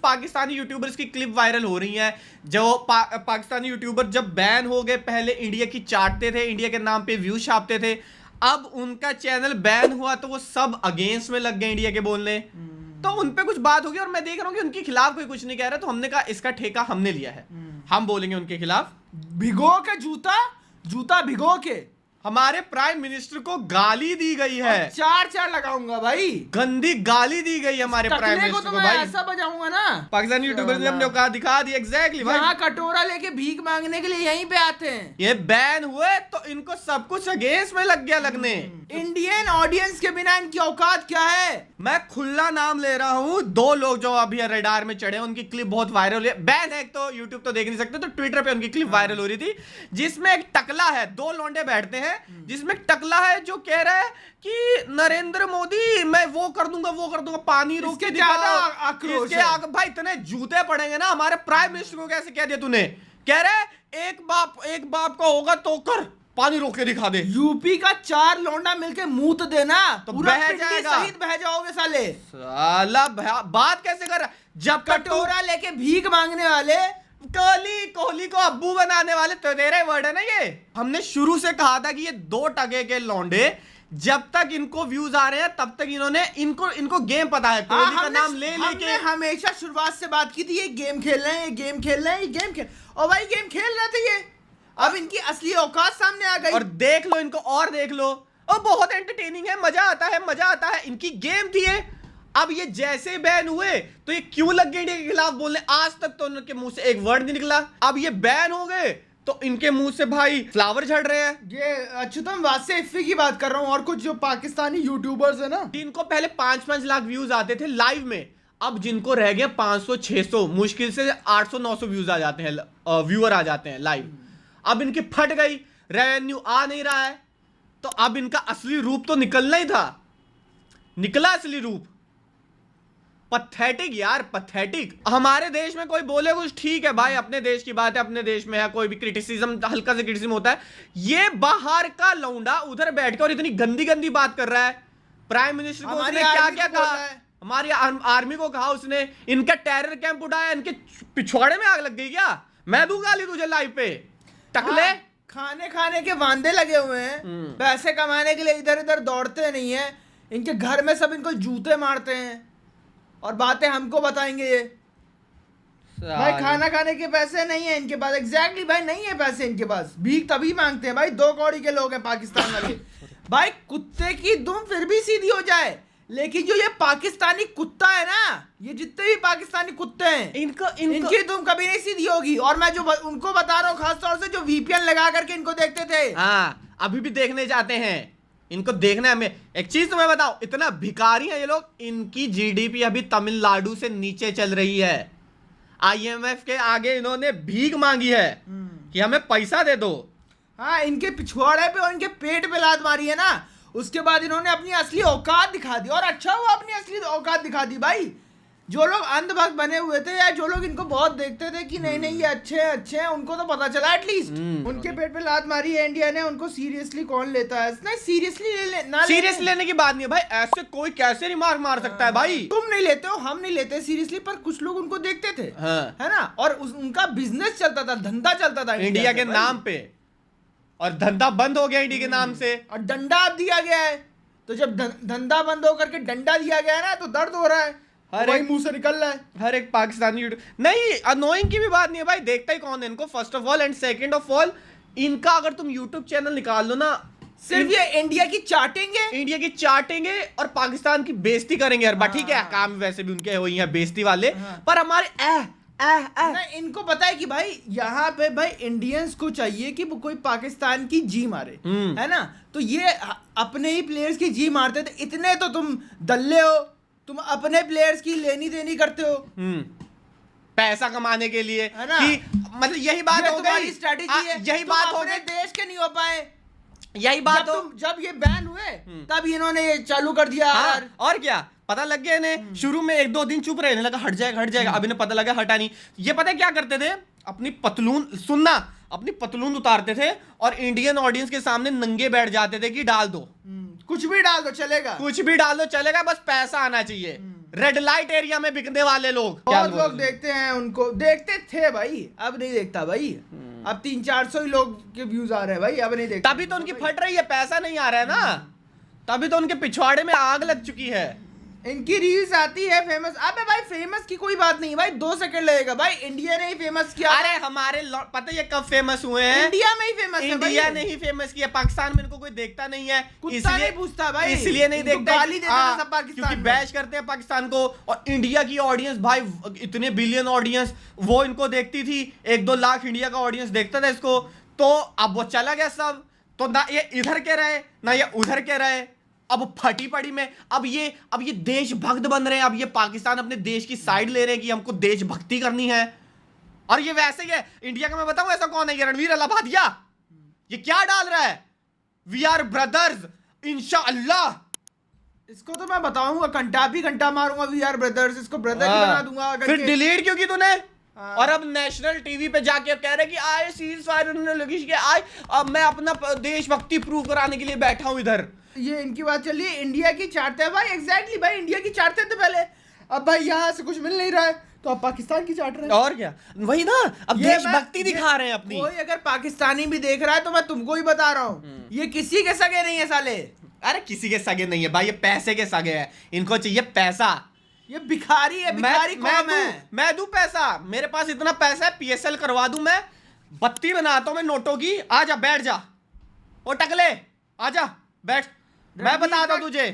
Pakistani YouTubers की clip viral हो रही है। जो पाकिस्तानी यूट्यूबर जब बैन हो गए, पहले इंडिया की चाटते थे, इंडिया के नाम पे व्यूज छापते थे, अब उनका चैनल बैन हुआ तो वो सब अगेंस्ट में लग गए इंडिया के बोलने। तो उन पे कुछ बात होगी और मैं देख रहा हूँ कि उनके खिलाफ कोई कुछ नहीं कह रहा, तो हमने कहा इसका ठेका हमने लिया है, हम बोलेंगे उनके खिलाफ। भिगो के जूता भिगो के हमारे प्राइम मिनिस्टर को गाली दी गई है, चार लगाऊंगा भाई, गंदी गाली दी गई हमारे प्राइम मिनिस्टर को भाई। ऐसा बजाऊंगा ना, पाकिस्तानी यूट्यूबर ने हमने कहा दिखा दी एग्जैक्टली भाई। यहाँ कटोरा लेके भीख मांगने के लिए यहीं पे आते हैं। ये बैन हुए तो इनको सब कुछ अगेंस्ट में लग गया लगने। इंडियन ऑडियंस के बिना इनकी औकात क्या है। मैं खुला नाम ले रहा हूँ, 2 लोग जो अभी रडार में चढ़े, उनकी क्लिप बहुत वायरल हुई है। बैन है तो यूट्यूब तो देख नहीं सकते, तो ट्विटर पे उनकी क्लिप वायरल हो रही थी, जिसमें एक टकला है, 2 लौंडे बैठते हैं, जिसमें टकला है जो कह रहा है कि नरेंद्र मोदी मैं वो कर दूंगा, पानी रोक के आक्रोश है भाई। इतने जूते पड़ेंगे ना हमारे प्राइम मिनिस्टर को, कैसे कह दिया तूने। कह रहे एक बाप का होगा तो कर, पानी रोक के दिखा दे। यूपी का 4 लौंडा मिलके मुंह तो देना, तो बह जाएगा, सहित बह जाओगे साले। साला बात कैसे कर रहा, जब कटोरा लेके भीख मांगने वाले, कोहली को अब्बू बनाने वाले, तो तेरे वर्ड है ना ये। हमने शुरू से कहा था कि ये 2 टके के लौंडे, जब तक इनको व्यूज आ रहे हैं तब तक इनको गेम पता है। कोहली का नाम ले लेके हमेशा शुरुआत से बात की थी, ये गेम खेल रहे हैं, और भाई गेम खेल रहे थे ये। अब इनकी असली औकात सामने आ गई। और देख लो इनको, और देख लो, और बहुत एंटरटेनिंग है, मजा आता है। इनकी गेम थी ये। अब ये जैसे बैन हुए तो ये क्यों लग गए इंडिया के खिलाफ बोलने, आज तक तो उनके मुंह से एक वर्ड नहीं निकला। अब ये बैन हो गए तो इनके मुंह से भाई फ्लावर झड़ रहे हैं। ये अच्युतम वासे इफ्फी की बात कर रहा हूं, और कुछ जो पाकिस्तानी यूट्यूबर्स है ना, जिनको पहले 5-5 लाख व्यूज आते थे लाइव में, अब जिनको रह गए 500-600, मुश्किल से 800-900 व्यूज आ जाते हैं, व्यूअर आ जाते हैं लाइव। अब इनकी फट गई, रेवेन्यू आ नहीं रहा है, तो अब इनका असली रूप तो निकलना ही था, निकला असली रूप। पथेटिक यार, पथेटिक। हमारे देश में कोई बोले कुछ ठीक है भाई, अपने देश की बात है, अपने देश में है, कोई भी क्रिटिसिज्म, हल्का से क्रिटिसिज्म होता है। ये बाहर का लौंडा उधर बैठ के और इतनी गंदी गंदी बात कर रहा है। प्राइम मिनिस्टर को उसने क्या क्या कहा, हमारी आर्मी को कहा उसने, इनका टेरर कैंप उठाया, इनके पिछवाड़े में आग लग गई क्या। मैं दूंगा गाली तुझे लाइव पे, टकले। खाने के वांदे लगे हुए हैं, पैसे कमाने के लिए इधर इधर दौड़ते नहीं है। इनके घर में सब इनको जूते मारते हैं और बातें हमको बताएंगे ये। भाई खाना खाने के पैसे नहीं है इनके पास, एग्जैक्टली भाई नहीं है पैसे इनके पास, भीख तभी मांगते हैं भाई। 2 कौड़ी के लोग हैं पाकिस्तान वाले। भाई कुत्ते की दुम फिर भी सीधी हो जाए, लेकिन जो ये पाकिस्तानी कुत्ता है ना, ये जितने भी पाकिस्तानी कुत्ते हैं, इनकी दुम कभी नहीं सीधी होगी। और मैं जो उनको बता रहा हूँ, खास तौर से जो VPN लगा करके इनको देखते थे, हाँ अभी भी देखने जाते हैं, इनको देखना है। हमें एक चीज तुम्हें बताओ, इतना भिखारी है ये लोग, इनकी GDP अभी तमिलनाडु से नीचे चल रही है। IMF के आगे इन्होंने भीख मांगी है कि हमें पैसा दे दो। हाँ, इनके पिछवाड़े पे और इनके पेट पे लात मारी है ना, उसके बाद इन्होंने अपनी असली औकात दिखा दी। और अच्छा हुआ अपनी असली औकात दिखा दी भाई। जो लोग अंधभक्त बने हुए थे, या जो लोग इनको बहुत देखते थे कि नहीं ये अच्छे हैं, उनको तो पता चला एटलीस्ट। उनके पेट पे लात मारी है इंडिया ने, उनको सीरियसली कौन लेता है। नहीं, सीरियसली लेने की बात नहीं है भाई, ऐसे कोई कैसे रिमार्क मार सकता है भाई। तुम नहीं लेते हो, हम नहीं लेते सीरियसली, पर कुछ लोग उनको देखते थे, है ना। और उनका बिजनेस चलता था, धंधा चलता था इंडिया के नाम पे, और धंधा बंद हो गया इंडिया के नाम से, और डंडा अब दिया गया है। तो जब धंधा बंद होकर के डंडा दिया गया है ना, तो दर्द हो रहा है, हर एक मुंह से निकल रहा है। हर एक पाकिस्तानी यूट्यूब नहीं, अनोइंग की भी बात नहीं है भाई, देखता ही कौन है इनको, first of all. And second of all, इनका अगर तुम यूट्यूब चैनल निकाल लो ना, सिर्फ ये इंडिया की चाटेंगे और पाकिस्तान की बेइज्जती करेंगे। यार ठीक है, काम वैसे भी उनके हुई है बेइज्जती वाले, पर हमारे इनको पता है कि भाई यहाँ पे भाई इंडियंस को चाहिए कि कोई पाकिस्तान की जी मारे, है ना। तो ये अपने ही प्लेयर्स की जी मारते थे। इतने तो तुम दल्ले हो, तुम अपने प्लेयर्स की लेनी देनी करते हो पैसा कमाने के लिए, है ना। कि मतलब यही बात हो गई, स्ट्रेटेजी है। यही बात हो गई, देश के नहीं हो पाए, यही बात हो। जब ये बैन हुए तब इन्होंने ये चालू कर दिया। और क्या पता लग गया इन्हें, शुरू में 1-2 दिन चुप रहे, लगा हट जाएगा, अब इन्हें पता लगा हटा नहीं। ये पता है क्या करते थे, अपनी पतलून उतारते थे और इंडियन ऑडियंस के सामने नंगे बैठ जाते थे कि डाल दो, कुछ भी डाल दो चलेगा, बस पैसा आना चाहिए। रेड लाइट एरिया में बिकने वाले लोग। बहुत लोग देखते हैं उनको, देखते थे भाई, अब नहीं देखता भाई। अब 300-400 ही लोग के व्यूज आ रहे हैं भाई, अब नहीं देखता। तभी तो उनकी फट रही है, पैसा नहीं आ रहा है ना, तभी तो उनके पिछवाड़े में आग लग चुकी है। इनकी रील्स आती है फेमस। अबे भाई फेमस की कोई बात नहीं भाई, 2 सेकंड लगेगा भाई। इंडिया ने ही फेमस किया। अरे हमारे पता है ये कब फेमस हुए हैं? इंडिया में ही फेमस है भाई। इंडिया ने ही फेमस किया, पाकिस्तान में इनको कोई देखता नहीं है, कुत्ता नहीं पूछता भाई, इसलिए नहीं इनको देखता। गाली देते हैं सब पाकिस्तान क्योंकि में। बैश करते हैं पाकिस्तान को। और इंडिया की ऑडियंस भाई, इतने बिलियन ऑडियंस वो इनको देखती थी, 1-2 लाख इंडिया का ऑडियंस देखता था इसको। तो अब वो चला गया सब, तो ना ये इधर के रहे ना ये उधर के रहे, अब फटी पड़ी में। अब ये देशभक्त बन रहे हैं, अब ये पाकिस्तान अपने देश की साइड ले रहे हैं कि हमको देशभक्ति करनी है। और ये वैसे ही है, इंडिया का मैं बताऊं ऐसा कौन है, ये रणवीर अलाहाबादिया, ये क्या डाल रहा है, वी आर ब्रदर्स इंशाअल्लाह। इसको तो मैं बताऊंगा, घंटा मारूंगा वी आर ब्रदर्स, इसको ब्रदर ही बना दूंगा। फिर डिलीट क्यों की तूने? और अब नेशनल टीवी पे जाके कह रहे कि आए सीज फायर लगी के आए, अब मैं अपना देशभक्ति प्रूव कराने के लिए बैठा हूं इधर। ये इनकी बात चल रही है, इंडिया की चाटते हैं भाई। एग्जैक्टली भाई, इंडिया की चाटते थे पहले, अब भाई यहाँ से कुछ मिल नहीं रहा है तो अब पाकिस्तान की चाट रहे हैं। और क्या, वही ना, अब देशभक्ति दिखा रहे हैं अपनी। कोई अगर पाकिस्तानी भी देख रहा है तो मैं तुमको ही बता रहा हूँ, ये किसी के सगे नहीं है साले। अरे किसी के सगे नहीं है भाई, ये पैसे के सगे हैं, इनको चाहिए पैसा। ये भिखारी है, भिखारी कौन है? मैं दूं पैसा, मेरे पास इतना पैसा है, PSL करवा दूं मैं, बत्ती बनाता हूं मैं नोटों की। आजा बैठ जा, ओ टकले आजा बैठ, मैं बताता हूं तुझे।